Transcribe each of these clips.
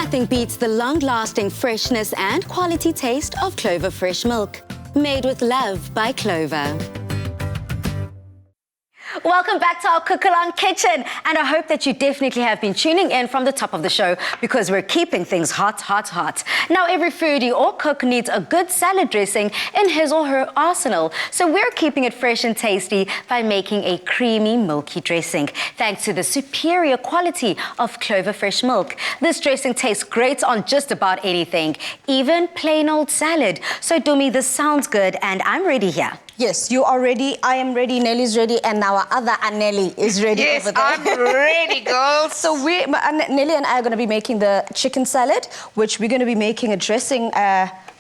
Nothing beats the long-lasting freshness and quality taste of Clover Fresh milk. Made with love by Clover. Welcome back to our Cook-Along Kitchen, and I hope that you definitely have been tuning in from the top of the show because we're keeping things hot, hot, hot. Now, every foodie or cook needs a good salad dressing in his or her arsenal, so we're keeping it fresh and tasty by making a creamy, milky dressing, thanks to the superior quality of Clover Fresh milk. This dressing tastes great on just about anything, even plain old salad. So, Dumi, this sounds good, and I'm ready here. Yes, you are ready, I am ready, Nelly's ready, and our other Anneli is ready over there. Yes, I'm ready, girls. So Nelly and I are going to be making the chicken salad, which we're going to be making a dressing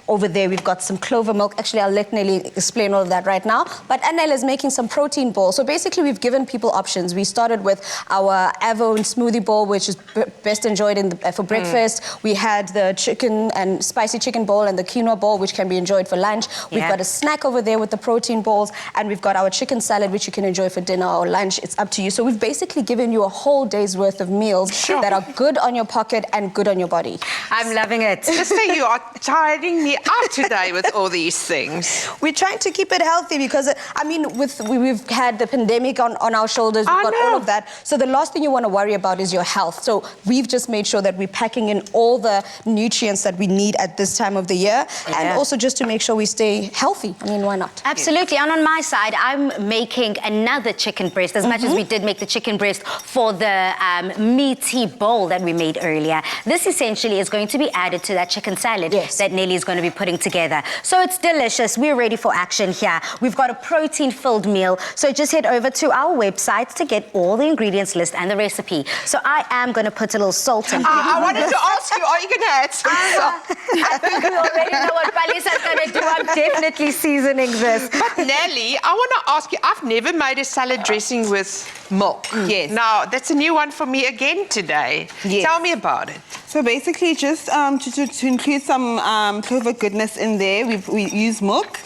over there. We've got some clover milk. Actually, I'll let Nelly explain all of that right now. But Annelle is making some protein balls. So basically, we've given people options. We started with our Avon smoothie bowl, which is best enjoyed for breakfast. We had the chicken and spicy chicken bowl and the quinoa bowl, which can be enjoyed for lunch. We've got a snack over there with the protein balls, and we've got our chicken salad, which you can enjoy for dinner or lunch. It's up to you. So we've basically given you a whole day's worth of meals that are good on your pocket and good on your body. I'm loving it. Just so you are tiring me out today with all these things. We're trying to keep it healthy because, I mean, we've had the pandemic on our shoulders. We've got all of that. So the last thing you want to worry about is your health. So we've just made sure that we're packing in all the nutrients that we need at this time of the year. And also just to make sure we stay healthy. I mean, why not? Absolutely. And on my side, I'm making another chicken breast, as much as we did make the chicken breast for the meaty bowl that we made earlier. This essentially is going to be added to that chicken salad that Nelly is going to be putting together. So it's delicious. We're ready for action here. We've got a protein-filled meal. So just head over to our website to get all the ingredients list and the recipe. So I am going to put a little salt in. I wanted to ask you, are you going to add some salt? I think we already know what Palisa's going to do. I'm definitely seasoning this. But Nelly, I want to ask you, I've never made a salad dressing with milk. Yes. Now, that's a new one for me again today. Yes. Tell me about it. So basically, just to include some clover goodness in there, we use milk,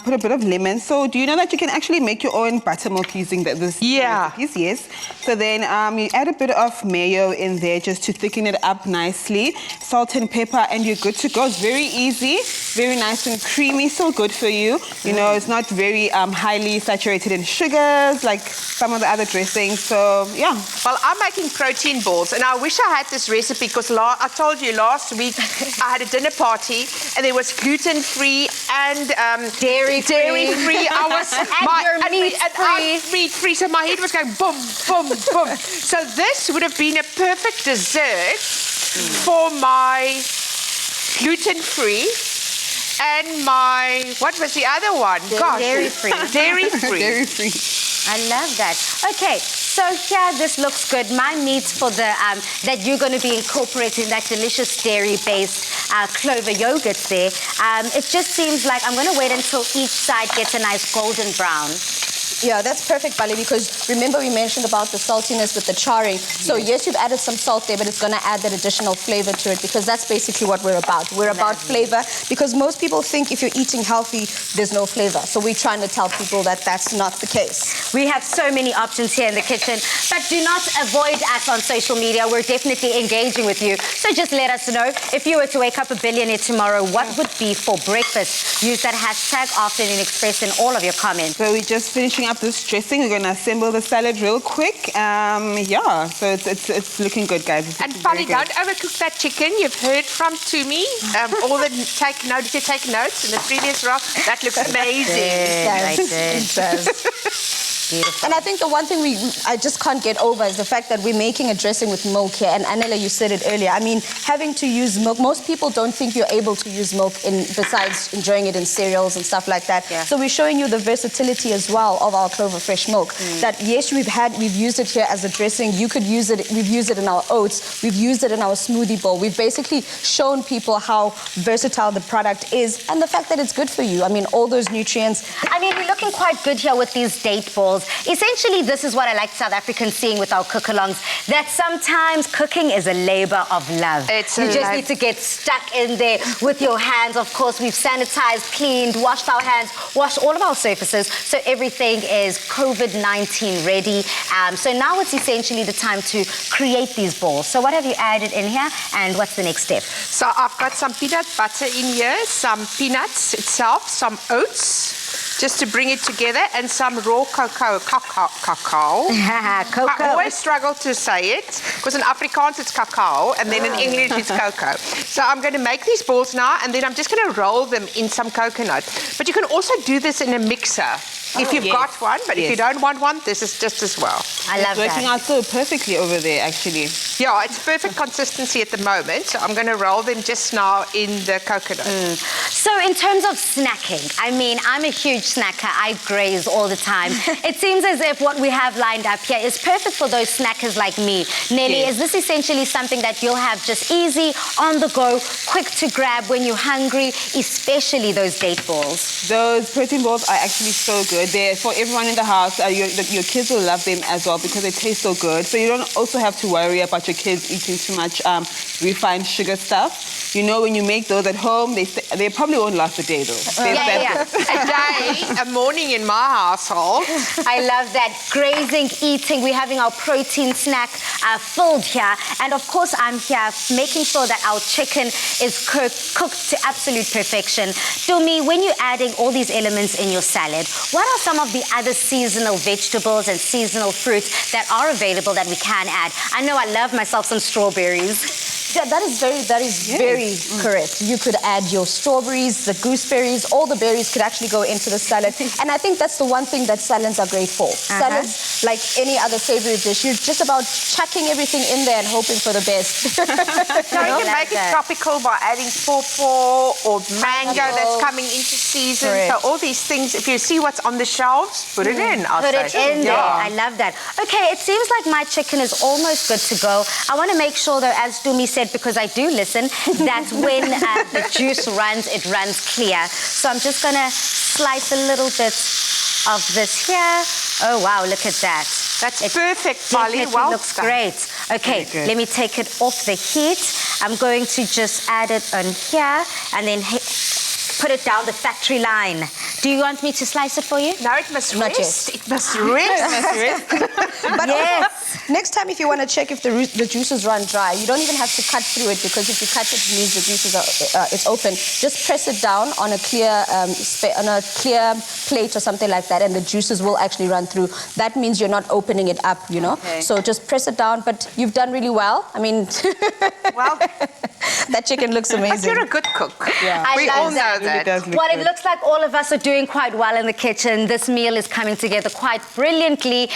put a bit of lemon. So do you know that you can actually make your own buttermilk using this recipes? Yes. So then you add a bit of mayo in there just to thicken it up nicely. Salt and pepper, and you're good to go. It's very easy, very nice and creamy, so good for you. You know, it's not very highly saturated in sugars like some of the other dressings. So yeah. Well, I'm making protein balls, and I wish I had this recipe because I told you last week I had a dinner party and there was gluten-free and dairy-free. I was meat-free. So my head was going boom, boom, boom. So this would have been a perfect dessert for my gluten-free and my, what was the other one? Dairy-free. Dairy-free. Dairy-free. I love that. Okay, so here this looks good. My meats for the that you're going to be incorporating that delicious dairy-based clover yogurt there. It just seems like I'm going to wait until each side gets a nice golden brown. Yeah, that's perfect, Bali, because remember we mentioned about the saltiness with the charring. So yes, you've added some salt there, but it's going to add that additional flavor to it because that's basically what we're about. We're about flavor because most people think if you're eating healthy, there's no flavor. So we're trying to tell people that that's not the case. We have so many options here in the kitchen, but do not avoid us on social media. We're definitely engaging with you. So just let us know if you were to wake up a billionaire tomorrow, what would be for breakfast? Use that hashtag Afternoon Express in all of your comments. So we're just finishing up this dressing. We're going to assemble the salad real quick. Yeah, so it's looking good, guys. And Polly, don't overcook that chicken. You've heard from Tumi. All the take notes. Did you take notes in the previous round? That looks amazing. It does. Beautiful. And I think the one thing I just can't get over is the fact that we're making a dressing with milk here. And Annela, you said it earlier. I mean, having to use milk, most people don't think you're able to use milk besides enjoying it in cereals and stuff like that. Yeah. So we're showing you the versatility as well of our Clover Fresh milk. That yes, we've used it here as a dressing. You could use it. We've used it in our oats. We've used it in our smoothie bowl. We've basically shown people how versatile the product is and the fact that it's good for you. I mean, all those nutrients. I mean, we're looking quite good here with these date balls. bowls. Essentially, this is what I like South Africans seeing with our cook-alongs, that sometimes cooking is a labor of love. You just need to get stuck in there with your hands. Of course, we've sanitized, cleaned, washed our hands, washed all of our surfaces, so everything is COVID-19 ready. So now it's essentially the time to create these balls. So what have you added in here, and what's the next step? So I've got some peanut butter in here, some peanuts itself, some oats, just to bring it together, and some raw cacao. Cocoa. I always struggle to say it, because in Afrikaans it's cacao, and then in English it's cocoa. So I'm going to make these balls now, and then I'm just going to roll them in some coconut. But you can also do this in a mixer. If you've got one, but if you don't want one, this is just as well. I love that. It's working out so perfectly over there, actually. Yeah, it's perfect consistency at the moment. So I'm going to roll them just now in the coconut. So in terms of snacking, I mean, I'm a huge snacker. I graze all the time. It seems as if what we have lined up here is perfect for those snackers like me. Nelly, is this essentially something that you'll have just easy, on the go, quick to grab when you're hungry, especially those date balls? Those protein balls are actually so good. They're for everyone in the house. Your kids will love them as well because they taste so good. So you don't also have to worry about your kids eating too much refined sugar stuff. You know, when you make those at home, they probably won't last a day, though. A morning in my household. I love that. Grazing, eating. We're having our protein snack filled here. And of course, I'm here making sure that our chicken is cooked to absolute perfection. Dumi, when you're adding all these elements in your salad, what are some of the other seasonal vegetables and seasonal fruits that are available that we can add? I know I love myself some strawberries. Yeah, that is very correct. You could add your strawberries, the gooseberries, all the berries could actually go into the salad. And I think that's the one thing that salads are great for. Salads, like any other savory dish, you're just about chucking everything in there and hoping for the best. So you can make it tropical by adding pawpaw or mango that's coming into season. Correct. So all these things, if you see what's on the shelves, put it in. Put it in there. I love that. Okay, it seems like my chicken is almost good to go. I want to make sure, though, as Dumi said, because I do listen, that when the juice runs, it runs clear. So I'm just going to slice a little bit of this here. Oh, wow, look at that. That's perfect, Polly. Well, looks great. Okay, let me take it off the heat. I'm going to just add it on here and then put it down the factory line. Do you want me to slice it for you? No, it must rest. It must rest. But next time, if you want to check if the juices run dry, you don't even have to cut through it, because if you cut it, it means the juices are it's open. Just press it down on a clear plate or something like that, and the juices will actually run through. That means you're not opening it up, you know. Okay. So just press it down. But you've done really well. I mean, well, that chicken looks amazing. But you're a good cook. Yeah. We all know that. Well, it looks like all of us are doing quite well in the kitchen. This meal is coming together quite brilliantly.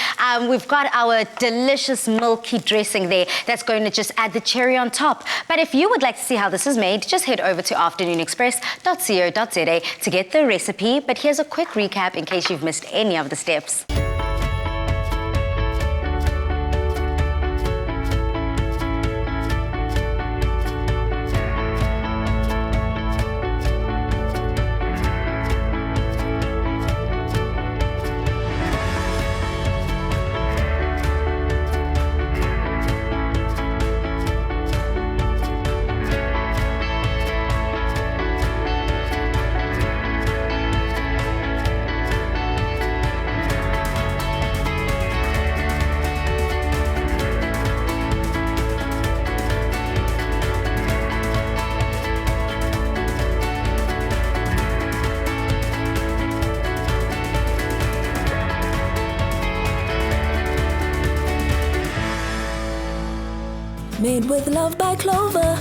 We've got our delicious milky dressing there that's going to just add the cherry on top. But if you would like to see how this is made, just head over to afternoonexpress.co.za to get the recipe. But here's a quick recap in case you've missed any of the steps. Made with love by Clover.